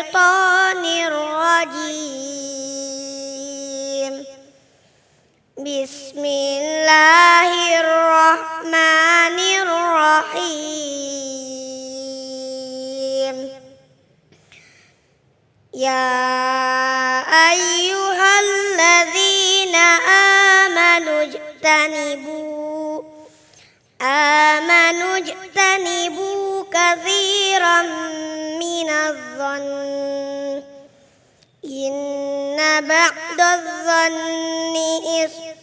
الشيطان الرجيم بسم الله الرحمن الرحيم يا أيها الذين آمنوا اجتنبوا كثيرا من الظن إن بعض الظن إثم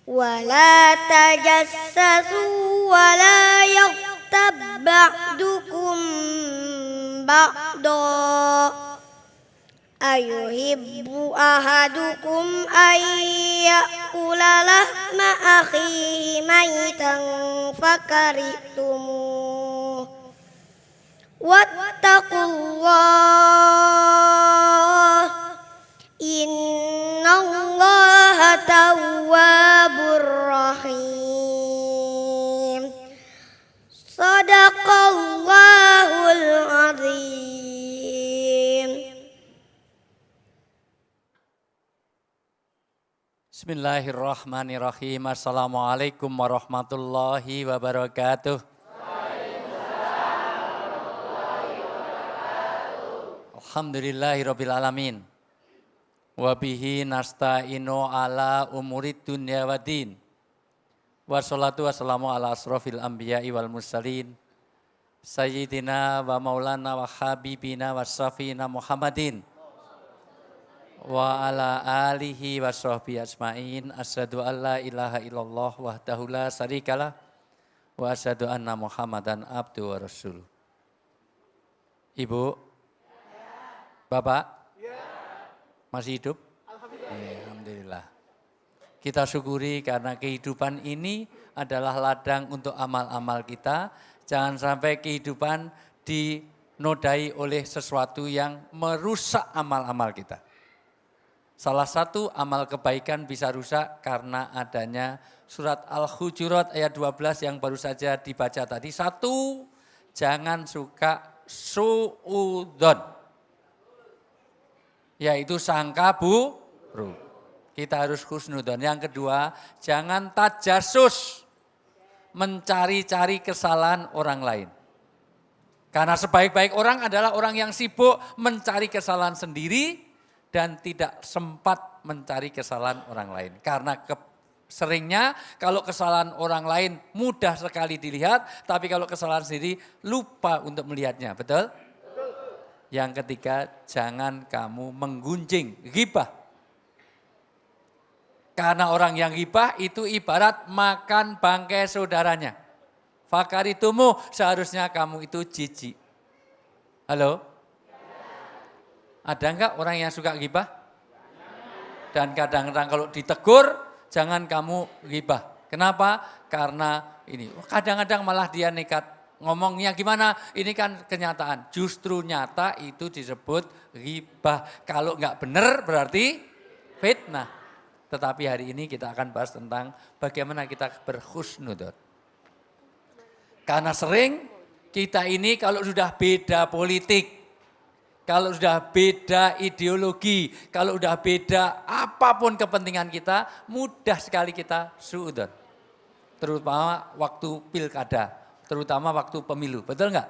ولا تجسسوا ولا يغتب بعضكم بعضا أيحب أحدكم أن يأكل لحم أخيه ميتا فكرهتموه واتقوا الله إن الله تواب رحيم صدق الله العظيم. Bismillahirrahmanirrahim. Assalamualaikum warahmatullahi wabarakatuh. Alhamdulillahirabbil alamin. Wa bihi nasta'inu ala umurid dunya waddin. Wassalatu wassalamu ala asrofil anbiya'i wal mursalin. Sayyidina wa maulana wa habibina wa safina Muhammadin. Wa ala alihi wa sahbihi asma'in. Asyhadu an la ilaha illallah wahdahu la syarikalah. Wa asyhadu anna Muhammadan abduhu wa rasuluh. Ibu, Bapak, masih hidup? Alhamdulillah. Kita syukuri karena kehidupan ini adalah ladang untuk amal-amal kita. Jangan sampai kehidupan dinodai oleh sesuatu yang merusak amal-amal kita. Salah satu amal kebaikan bisa rusak karena adanya surat Al-Hujurat ayat 12 yang baru saja dibaca tadi. Satu, jangan suka su'udzon, yaitu sangka buruk. Kita harus husnudzon. Yang kedua, jangan tajasus, mencari-cari kesalahan orang lain. Karena sebaik-baik orang adalah orang yang sibuk mencari kesalahan sendiri dan tidak sempat mencari kesalahan orang lain. Karena seringnya kalau kesalahan orang lain mudah sekali dilihat, tapi kalau kesalahan sendiri lupa untuk melihatnya, betul? Yang ketiga, jangan kamu menggunjing, ghibah. Karena orang yang ghibah itu ibarat makan bangkai saudaranya. Fakaritumu, seharusnya kamu itu jijik. Halo? Ada enggak orang yang suka ghibah? Dan kadang-kadang kalau ditegur, jangan kamu ghibah. Kenapa? Karena ini, kadang-kadang malah dia nekat. Ngomongnya gimana? Ini kan kenyataan. Justru nyata itu disebut ghibah. Kalau enggak benar berarti fitnah. Tetapi hari ini kita akan bahas tentang bagaimana kita berhusnudzon. Karena sering kita ini kalau sudah beda politik, kalau sudah beda ideologi, kalau sudah beda apapun kepentingan kita, mudah sekali kita suudzon. Terutama waktu pilkada, terutama waktu pemilu, betul enggak?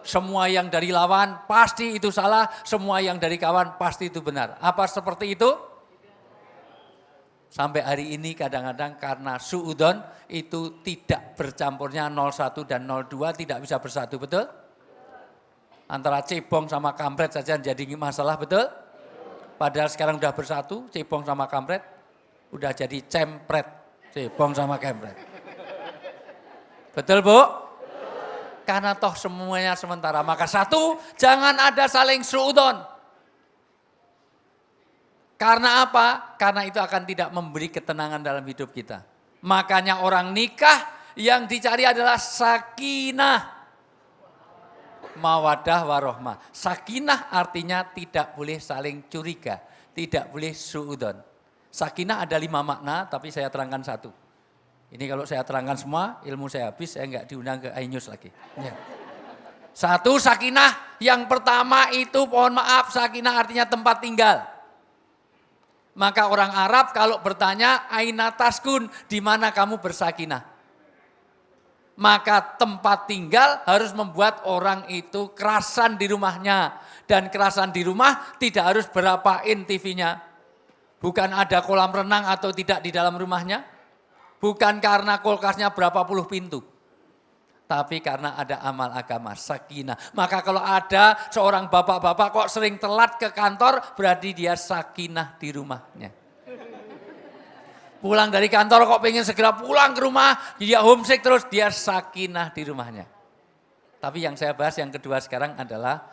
Semua yang dari lawan pasti itu salah, semua yang dari kawan pasti itu benar. Apa seperti itu? Sampai hari ini kadang-kadang karena suudzon itu tidak bercampurnya 01 dan 02 tidak bisa bersatu, betul? Antara cebong sama kampret saja jadi masalah, betul? Padahal sekarang udah bersatu, cebong sama kampret, udah jadi cempret, cebong sama kampret. Betul, Bu? Karena toh semuanya sementara. Maka satu, jangan ada saling suudzon. Karena apa? Karena itu akan tidak memberi ketenangan dalam hidup kita. Makanya orang nikah yang dicari adalah sakinah, mawadah warohmah. Sakinah artinya tidak boleh saling curiga, tidak boleh suudzon. Sakinah ada 5 makna, tapi saya terangkan satu. Ini kalau saya terangkan semua, ilmu saya habis, saya enggak diundang ke iNews lagi. Ya. Satu, sakinah Yang pertama itu mohon maaf, sakinah artinya tempat tinggal. Maka orang Arab kalau bertanya, aina taskun, di mana kamu bersakinah? Maka tempat tinggal harus membuat orang itu kerasan di rumahnya. Dan kerasan di rumah tidak harus berapa in TV-nya. Bukan ada kolam renang atau tidak di dalam rumahnya. Bukan karena kulkasnya berapa puluh pintu. Tapi karena ada amal agama, sakinah. Maka kalau ada seorang bapak-bapak kok sering telat ke kantor, berarti dia sakinah di rumahnya. Pulang dari kantor kok pengen segera pulang ke rumah, dia homesick terus, dia sakinah di rumahnya. Tapi yang saya bahas yang kedua sekarang adalah,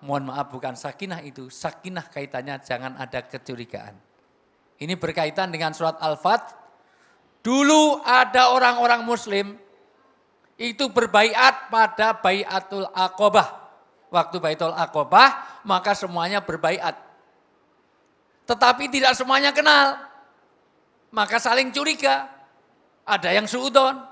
mohon maaf bukan sakinah itu, sakinah kaitannya jangan ada kecurigaan. Ini berkaitan dengan surat Al-Fat. Dulu ada orang-orang muslim, itu berbaiat pada baiatul Aqobah. Waktu baiatul Aqobah, maka semuanya berbaiat. Tetapi tidak semuanya kenal. Maka saling curiga. Ada yang suudon.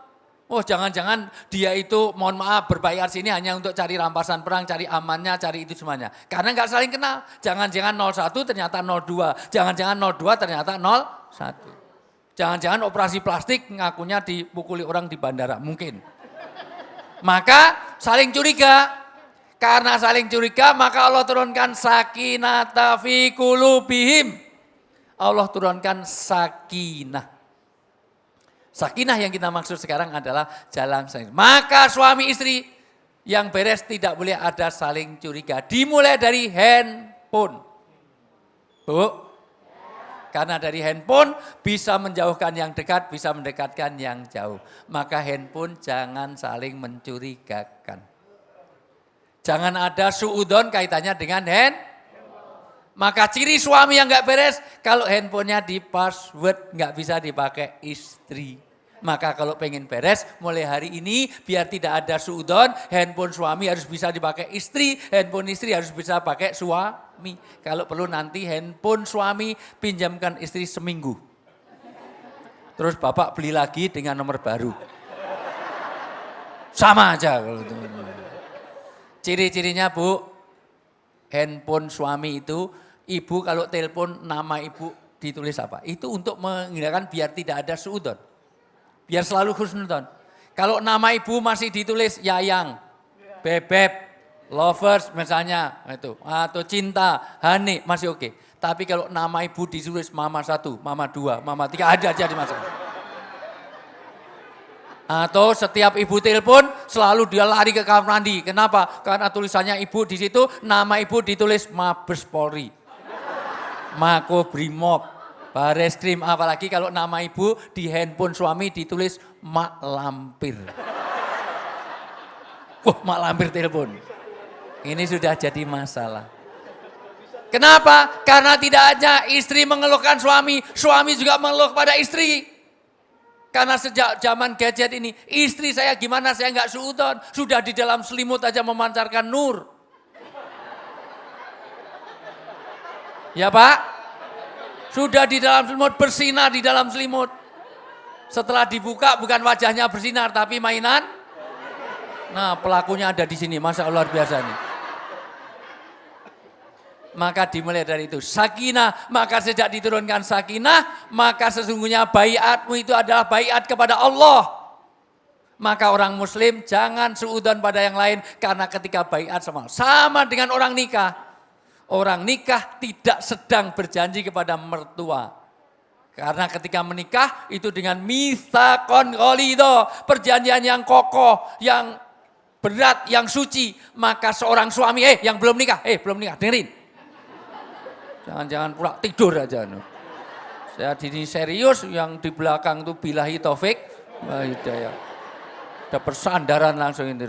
Oh jangan-jangan dia itu mohon maaf berbaiat sini hanya untuk cari rampasan perang, cari amannya, cari itu semuanya. Karena nggak saling kenal. Jangan-jangan 01 ternyata 02. Jangan-jangan 02 ternyata 01. Jangan-jangan operasi plastik ngakunya dipukuli orang di bandara. Mungkin. Maka saling curiga. Karena saling curiga maka Allah turunkan sakinata fi qulubihim. Allah turunkan sakinah. Sakinah yang kita maksud sekarang adalah jalan saling. Maka suami istri yang beres tidak boleh ada saling curiga. Dimulai dari handphone. Bu, karena dari handphone bisa menjauhkan yang dekat, bisa mendekatkan yang jauh. Maka handphone jangan saling mencurigakan. Jangan ada suudon kaitannya dengan handphone. Maka ciri suami yang nggak beres, kalau handphonenya di password nggak bisa dipakai istri. Maka kalau pengen beres, mulai hari ini biar tidak ada suudon, handphone suami harus bisa dipakai istri, handphone istri harus bisa pakai suami. Kalau perlu nanti handphone suami pinjamkan istri seminggu. Terus bapak beli lagi dengan nomor baru. Sama aja kalau itu. Ciri-cirinya Bu, handphone suami itu, ibu kalau telepon nama ibu ditulis apa? Itu untuk menghindarkan biar tidak ada suudon. Biar selalu husnudon. Kalau nama ibu masih ditulis Yayang, Bebek, Lovers misalnya itu, atau Cinta, Hani masih oke. Tapi kalau nama ibu ditulis Mama 1, Mama 2, Mama 3 ada aja di masalah. Atau setiap ibu telepon selalu dia lari ke kamar mandi. Kenapa? Karena tulisannya ibu di situ, nama ibu ditulis Mabes Polri, Makobrimob, Bareskrim, apalagi kalau nama ibu di handphone suami ditulis Mak Lampir. Wah, Mak Lampir telepon. Ini sudah jadi masalah. Kenapa? Karena tidak hanya istri mengeluhkan suami, suami juga mengeluh pada istri. Karena sejak zaman gadget ini, istri saya gimana saya nggak suudon, sudah di dalam selimut aja memancarkan nur. Ya Pak? Sudah di dalam selimut, bersinar di dalam selimut. Setelah dibuka bukan wajahnya bersinar tapi mainan. Nah pelakunya ada di sini, Masya Allah luar biasa nih. Maka dimulai dari itu, sakinah. Maka sejak diturunkan sakinah, maka sesungguhnya baiatmu itu adalah baiat kepada Allah. Maka orang muslim jangan suudon pada yang lain. Karena ketika baiat sama dengan orang nikah. Orang nikah tidak sedang berjanji kepada mertua. Karena ketika menikah itu dengan mitsaqon ghalidho, perjanjian yang kokoh, yang berat, yang suci. Maka seorang suami, yang belum nikah, dengerin. Jangan-jangan pula tidur aja. Saya ini serius, yang di belakang itu billahi taufik wa hidayah. Ada persandaran langsung ini.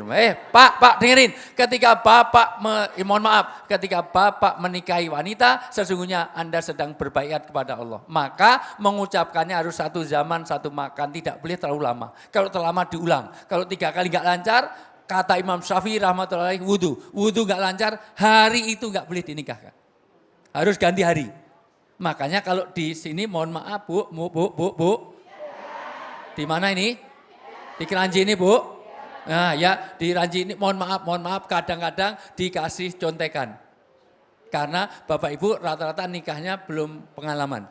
Pak dengerin. Ketika Bapak, mohon maaf, ketika Bapak menikahi wanita, sesungguhnya Anda sedang berbaiat kepada Allah. Maka mengucapkannya harus satu zaman, satu makan. Tidak boleh terlalu lama. Kalau terlalu lama diulang. Kalau 3 kali nggak lancar, kata Imam Syafi'i rahmatullahi wudhu. Wudhu nggak lancar, hari itu nggak boleh dinikahkan. Harus ganti hari. Makanya kalau di sini mohon maaf Bu. Di mana ini? Di Keranji ini Bu. Nah ya di Ranji ini mohon maaf kadang-kadang dikasih contekan. Karena Bapak Ibu rata-rata nikahnya belum pengalaman.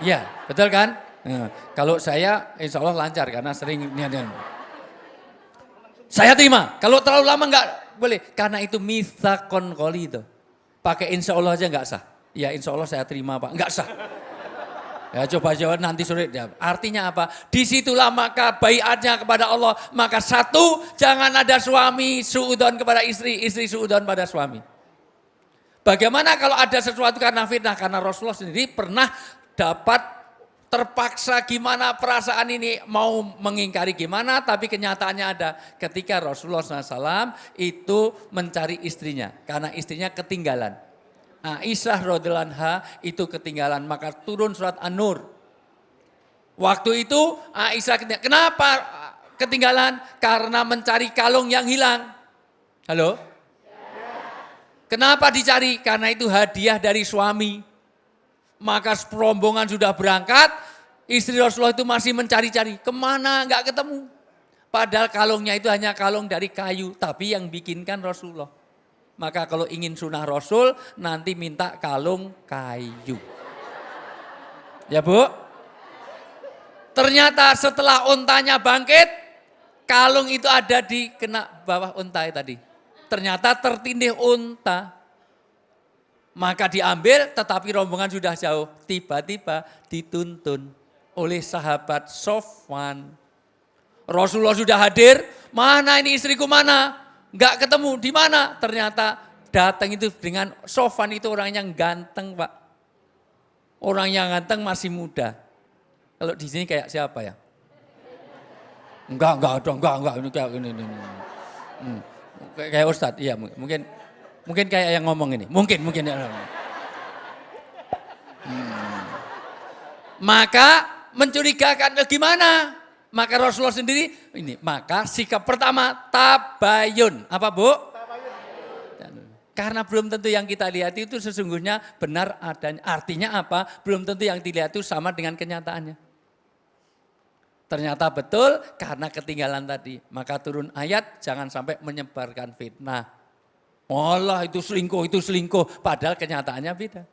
Iya betul kan? Nah, kalau saya insya Allah lancar karena sering niat-niat. Saya terima, kalau terlalu lama enggak boleh. Karena itu mitsaqon qoli itu. Pakai insya Allah aja enggak sah. Ya insya Allah saya terima Pak, enggak sah. Ya coba nanti sore. Ya, artinya apa? Disitulah maka baiatnya kepada Allah. Maka satu, jangan ada suami suudon kepada istri, istri suudon pada suami. Bagaimana kalau ada sesuatu karena fitnah? Karena Rasulullah sendiri pernah dapat terpaksa gimana perasaan ini mau mengingkari gimana. Tapi kenyataannya ada ketika Rasulullah SAW itu mencari istrinya. Karena istrinya ketinggalan. Aisyah radhiyallahu anha itu ketinggalan, maka turun surat An-Nur. Waktu itu Aisyah ketinggalan. Kenapa ketinggalan? Karena mencari kalung yang hilang. Halo? Kenapa dicari? Karena itu hadiah dari suami. Maka rombongan sudah berangkat, istri Rasulullah itu masih mencari-cari. Kemana? Enggak ketemu. Padahal kalungnya itu hanya kalung dari kayu, tapi yang bikinkan Rasulullah. Maka kalau ingin sunnah Rasul, nanti minta kalung kayu. Ya Bu? Ternyata setelah untanya bangkit, kalung itu ada di kena bawah unta tadi. Ternyata tertindih unta. Maka diambil tetapi rombongan sudah jauh. Tiba-tiba dituntun oleh sahabat Sofwan. Rasulullah sudah hadir, mana ini istriku mana? Enggak ketemu, di mana? Ternyata datang itu dengan Sofwan itu orang yang ganteng Pak. Orang yang ganteng masih muda. Kalau di sini kayak siapa ya? Enggak, ini kayak ini. Kayak Ustadz, iya mungkin kayak yang ngomong ini. Mungkin. Maka mencurigakan gimana? Maka Rasulullah sendiri ini, maka sikap pertama tabayun. Apa Bu? Tabayun. Karena belum tentu yang kita lihat itu sesungguhnya benar adanya. Artinya apa? Belum tentu yang dilihat itu sama dengan kenyataannya. Ternyata betul karena ketinggalan tadi. Maka turun ayat jangan sampai menyebarkan fitnah. Allah itu selingkuh. Padahal kenyataannya beda.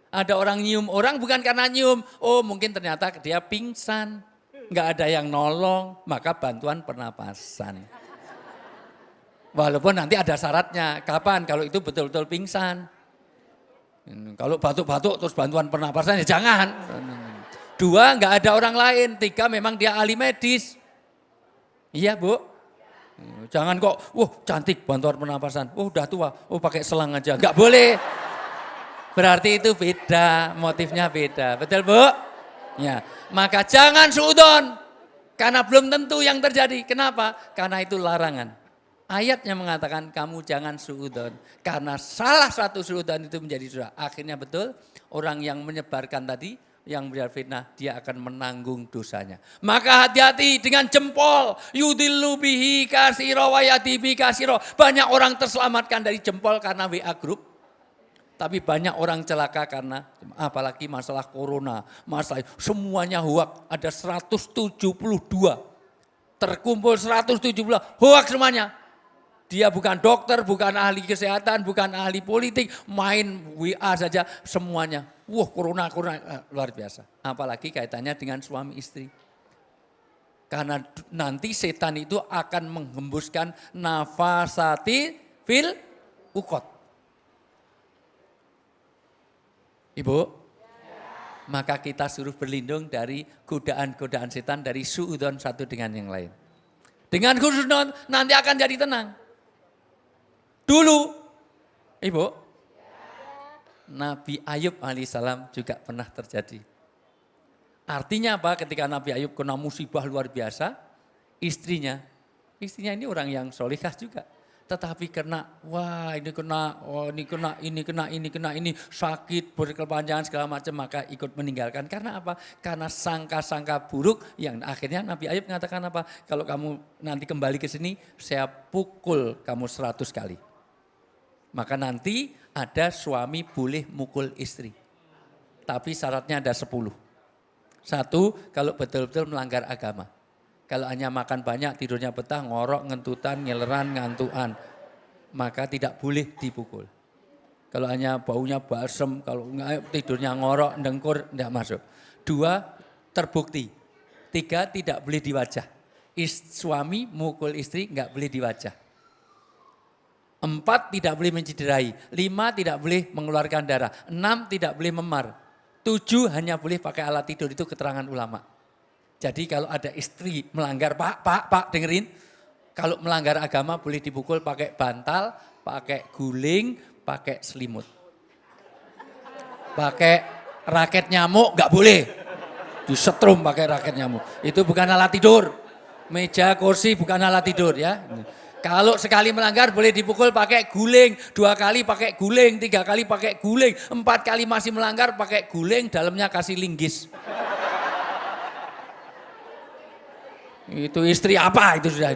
Ada orang nyium orang bukan karena nyium. Oh mungkin ternyata dia pingsan. Enggak ada yang nolong, maka bantuan pernapasan. Walaupun nanti ada syaratnya, kapan? Kalau itu betul-betul pingsan. Kalau batuk-batuk terus bantuan pernapasan ya jangan. 2, enggak ada orang lain. 3, memang dia ahli medis. Iya Bu. Jangan kok, cantik bantuan pernapasan. Udah tua, pakai selang aja. Enggak boleh. Berarti itu beda, motifnya beda. Betul Bu? Ya, maka jangan suudon. Karena belum tentu yang terjadi. Kenapa? Karena itu larangan. Ayatnya mengatakan kamu jangan suudon. Karena salah satu suudon itu menjadi dosa. Akhirnya betul orang yang menyebarkan tadi, yang berfitnah, dia akan menanggung dosanya. Maka hati-hati dengan jempol. Yudillu bihi kasiro wa yadibi kasiro. Banyak orang terselamatkan dari jempol karena WA group. Tapi banyak orang celaka karena apalagi masalah corona, masalah semuanya hoak. Ada 172, terkumpul 172 hoak semuanya. Dia bukan dokter, bukan ahli kesehatan, bukan ahli politik, main WA saja semuanya. Corona luar biasa. Apalagi kaitannya dengan suami istri. Karena nanti setan itu akan menghembuskan nafasati fil ukot. Ibu, maka kita suruh berlindung dari godaan-godaan setan dari suudon satu dengan yang lain. Dengan khusnudon nanti akan jadi tenang. Dulu, Ibu, Nabi Ayub alaihissalam juga pernah terjadi. Artinya apa? Ketika Nabi Ayub kena musibah luar biasa, istrinya ini orang yang solihah juga. Tetapi kena, ini sakit, berkepanjangan segala macam, maka ikut meninggalkan. Karena apa? Karena sangka-sangka buruk yang akhirnya Nabi Ayub mengatakan apa? Kalau kamu nanti kembali ke sini, saya pukul kamu 100 kali. Maka nanti ada suami boleh mukul istri. Tapi syaratnya ada 10. 1, kalau betul-betul melanggar agama. Kalau hanya makan banyak, tidurnya betah, ngorok, ngentutan, ngeleran, ngantuan. Maka tidak boleh dipukul. Kalau hanya baunya balsem, kalau tidurnya ngorok, dengkur, tidak masuk. 2, terbukti. 3, tidak boleh di wajah. Suami mukul istri nggak boleh di wajah. 4, tidak boleh mencederai. 5, tidak boleh mengeluarkan darah. 6, tidak boleh memar. 7, hanya boleh pakai alat tidur, itu keterangan ulama. Jadi kalau ada istri melanggar, Pak, dengerin. Kalau melanggar agama boleh dipukul pakai bantal, pakai guling, pakai selimut. Pakai raket nyamuk nggak boleh. Disetrum pakai raket nyamuk. Itu bukan alat tidur. Meja, kursi bukan alat tidur ya. Kalau sekali melanggar boleh dipukul pakai guling, 2 kali pakai guling, 3 kali pakai guling, 4 kali masih melanggar pakai guling, dalamnya kasih linggis. Itu istri apa itu sudah.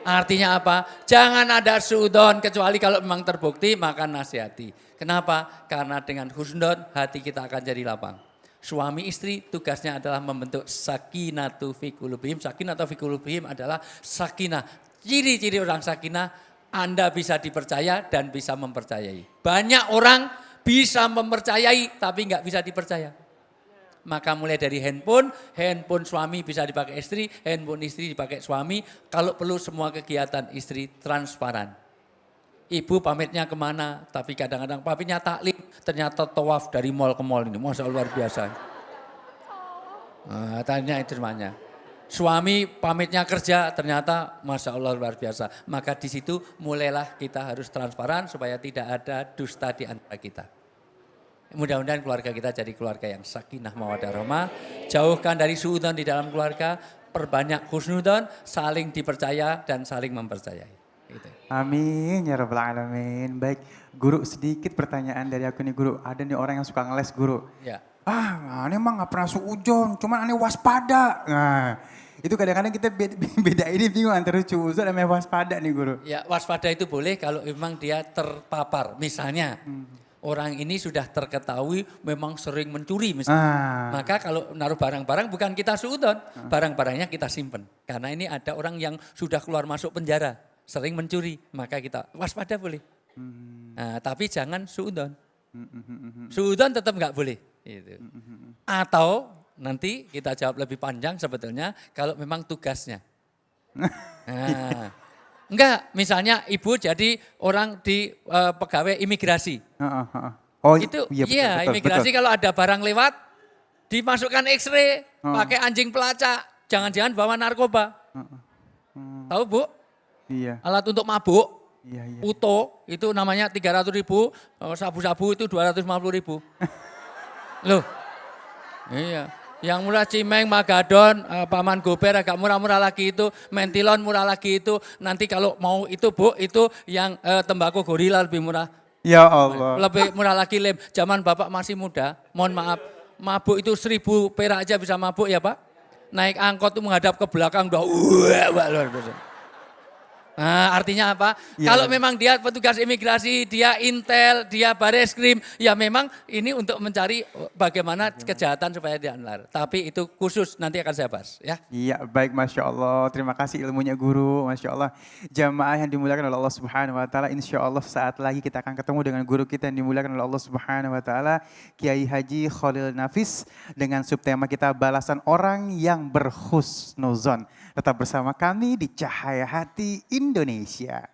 Artinya apa? Jangan ada suudon kecuali kalau memang terbukti maka nasihati. Kenapa? Karena dengan husnudon hati kita akan jadi lapang. Suami istri tugasnya adalah membentuk sakinatu fi qulubihim. Sakinatu fi qulubihim adalah sakinah. Ciri-ciri orang sakinah, Anda bisa dipercaya dan bisa mempercayai. Banyak orang bisa mempercayai tapi nggak bisa dipercaya. Maka mulai dari handphone suami bisa dipakai istri, handphone istri dipakai suami. Kalau perlu semua kegiatan istri transparan. Ibu pamitnya kemana, tapi kadang-kadang pamitnya taklim, ternyata tawaf dari mall ke mall ini. Masya Allah luar biasa. Nah, tanya itu semuanya. Suami pamitnya kerja, ternyata Masya Allah luar biasa. Maka di situ mulailah kita harus transparan supaya tidak ada dusta di antara kita. Mudah-mudahan keluarga kita jadi keluarga yang sakinah mawaddah rahmah. Jauhkan dari suudzon di dalam keluarga, perbanyak husnudon, saling dipercaya dan saling mempercayai. Gitu. Amin ya rabbal alamin. Baik, guru sedikit pertanyaan dari aku nih guru. Ada nih orang yang suka ngeles guru. Ya. Aneh emang gak pernah suudzon, cuman aneh waspada. Nah, itu kadang-kadang kita beda ini bingung antara suudzon dan waspada nih guru. Ya, waspada itu boleh kalau memang dia terpapar. Misalnya orang ini sudah terketahui memang sering mencuri misalnya. Maka kalau naruh barang-barang bukan kita suudzon, barang-barangnya kita simpen. Karena ini ada orang yang sudah keluar masuk penjara, sering mencuri, maka kita waspada boleh. Nah, tapi jangan suudzon. Suudzon tetap nggak boleh. Gitu. Atau nanti kita jawab lebih panjang sebetulnya kalau memang tugasnya. Nah, enggak, misalnya ibu jadi orang di pegawai imigrasi. Oh itu iya, betul, imigrasi betul. kalau ada barang lewat dimasukkan X-ray, pakai anjing pelacak, jangan-jangan bawa narkoba. Tahu Bu? Iya. Alat untuk mabuk. Iya. Uto itu namanya 300.000, sabu-sabu itu 250.000. Loh, iya. Yang murah Cimeng, Magadon, Paman Gober agak murah-murah lagi itu, Mentilon murah lagi itu. Nanti kalau mau itu Bu, itu yang tembakau gorila lebih murah. Ya Allah. Lebih murah lagi lem. Zaman Bapak masih muda, mohon maaf, mabuk itu 1.000 perak aja bisa mabuk ya Pak. Naik angkot itu menghadap ke belakang udah luar biasa. Nah, artinya apa? Ya. Kalau memang dia petugas imigrasi, dia intel, dia bareskrim, ya memang ini untuk mencari bagaimana kejahatan supaya dianlar. Tapi itu khusus nanti akan saya bahas ya. Iya, baik, Masya Allah. Terima kasih ilmunya guru, Masya Allah. Jamaah yang dimuliakan oleh Allah Subhanahu Wa Taala, Insya Allah saat lagi kita akan ketemu dengan guru kita yang dimuliakan oleh Allah Subhanahu Wa Taala, Kiai Haji Khalil Nafis, dengan subtema kita balasan orang yang berhusnuzon. Tetap bersama kami di Cahaya Hati Indonesia.